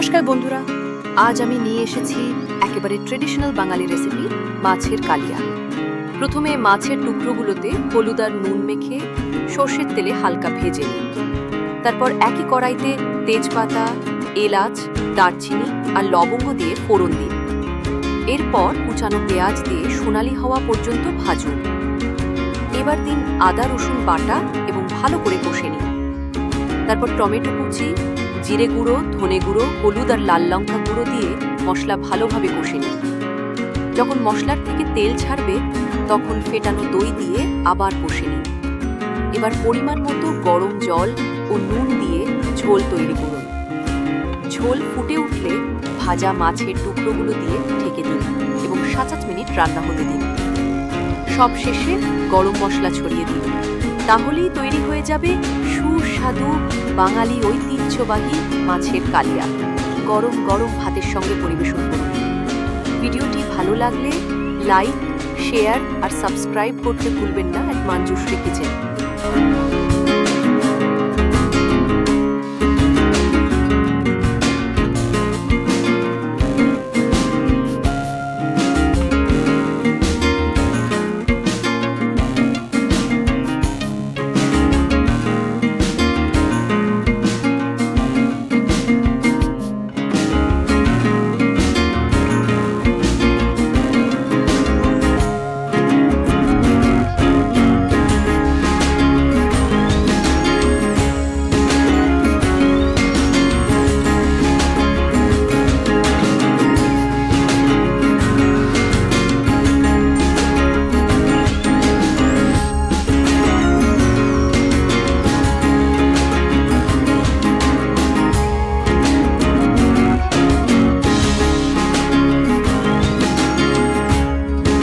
নমস্কার বন্ধুরা, আজ আমি নিয়ে এসেছি একেবারে ট্রেডিশনাল বাঙালি রেসিপি মাছের কালিয়া। প্রথমে মাছের টুকরোগুলোতে হলুদ আর নুন মেখে সর্ষের তেলে হালকা ভেজে নিন। তারপর একই কড়াইতে তেজপাতা, এলাচ, দারচিনি আর লবঙ্গ দিয়ে ফোড়ন দিন। এরপর কুচানো পেঁয়াজ দিয়ে সোনালি হওয়া পর্যন্ত ভাজুন। এবার দিন আদা রসুন বাটা এবং ভালো করে কষে নিন। তারপর টমেটো কুচি, জিরে গুঁড়ো, ধনে গুঁড়ো, হলুদ আর লাল লঙ্কা গুঁড়ো দিয়ে মশলা ভালোভাবে কষে নিন। যখন মশলার থেকে তেল ছাড়বে তখন ফেটানো দই দিয়ে আবার কষে নিন। এবার পরিমাণ মতো গরম জল ও নুন দিয়ে ঝোল তৈরি করুন। ঝোল ফুটে উঠলে ভাজা মাছের টুকরোগুলো দিয়ে ঢেকে দিন এবং 7-8 মিনিট রান্না হতে দিন। সব শেষে গরম মশলা ছড়িয়ে দিন। তাহলেই তৈরি হয়ে যাবে সুস্বাদু বাঙালি ঐতিহ্যবাহী মাছের কালিয়া। গরম গরম ভাতের সঙ্গে পরিবেশন করুন। ভিডিওটি ভালো লাগলে লাইক, শেয়ার আর সাবস্ক্রাইব করতে ভুলবেন না। মঞ্জুশ্রী কিচেন।